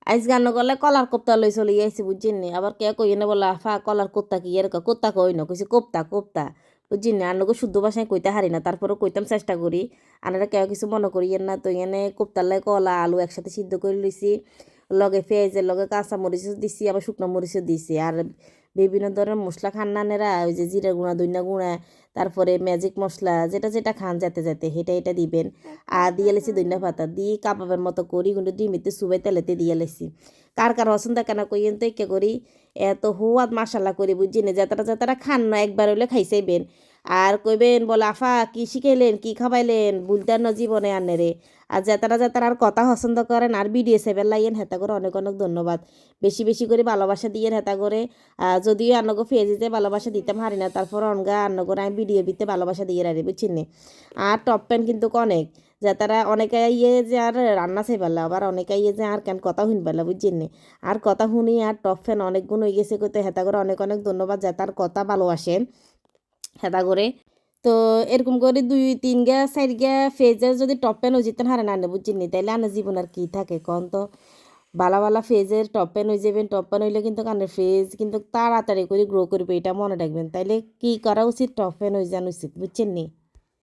আইস গান গলে কলার কোপ্তা লই চলে আইসি বুঝছেন নি আবার কে কই না বলে আফা কলার কোপ্তা কি এর কোপ্তা কই না কইছে কোপ্তা কোপ্তা বুঝছেন নি আনগো শুদ্ধ ভাষায় কইতে হারি না তারপরে কইতাম চেষ্টা করি আনারা কেউ কিছু মনে করি না তো এনে কোপ্তার লাই কলা আলু একসাথে সিদ্ধ করে লইছি লগে পেঁয়াজের লগে কাঁচা মরিচও দিছি আবার শুকনো মরিচও দিছি আর বিভিন্ন ধরনের মশলা খান নানেরা ওই যে জিরা গুঁড়া দইনা গুঁড়া তারপরে ম্যাজিক মশলা যেটা যেটা খান যেতে যেতে এটা দিবেন আর দিয়ে লেছি দইনা পাতা দিয়ে কাবাবের মতো করি কিন্তু ডিমিতে সুবাই তেলেতে দিয়ে লেছি কার কার পছন্দ কেন কইন তো কে করি এত হুয়াদ মাসাল্লা করি বুঝছি না যাতারা যাতারা খান না একবার হইলে খাইছাইবেন আর কইবেন বলে আফা কি শিখাইলেন কি খাবাইলেন বুলতার ন জীবনে আনেরে আর যাতারা যাতারা আর কথা পছন্দ করেন আর ভিডিও সেভেন লাইয়েন হেতা করে অনেক অনেক ধন্যবাদ বেশি বেশি করে ভালোবাসা দিয়ে হেতা করে যদিও আন্নগো ফেজিতে ভালোবাসা দিতাম হারি না তারপর অনগা আন্নগর আমি ভিডিও দিতে ভালোবাসা দিয়ে রাখি বুঝছেন নি আর টপ প্যান কিন্তু অনেক যে তারা অনেকে ইয়ে যে আর রান্না চাই পারলা আবার অনেকে ইয়ে যে আর কেন কথা শুন পারলা বুঝছেন নি আর কথা শুনি আর টপ ফ্যান অনেক গুণ হয়ে গেছে কইতে হেতা করে অনেক অনেক ধন্যবাদ যে তার কথা ভালোবাসেন হেতা করে তো এরকম করে 2 3 গা 4 গা ফেজের যদি টপ প্যান হয়ে যেতেন হারে না বুঝছেন নি তাইলে আনা জীবন আর কি থাকে কন তো বালা বালা ফেজের টপ প্যান হয়ে যাবেন টপ প্যান হইলে কিন্তু কানের ফেজ কিন্তু তাড়াতাড়ি করে গ্রো করবে এটা মনে রাখবেন তাইলে কি করা উচিত টপ প্যান হয়ে যান উচিত বুঝছেন নি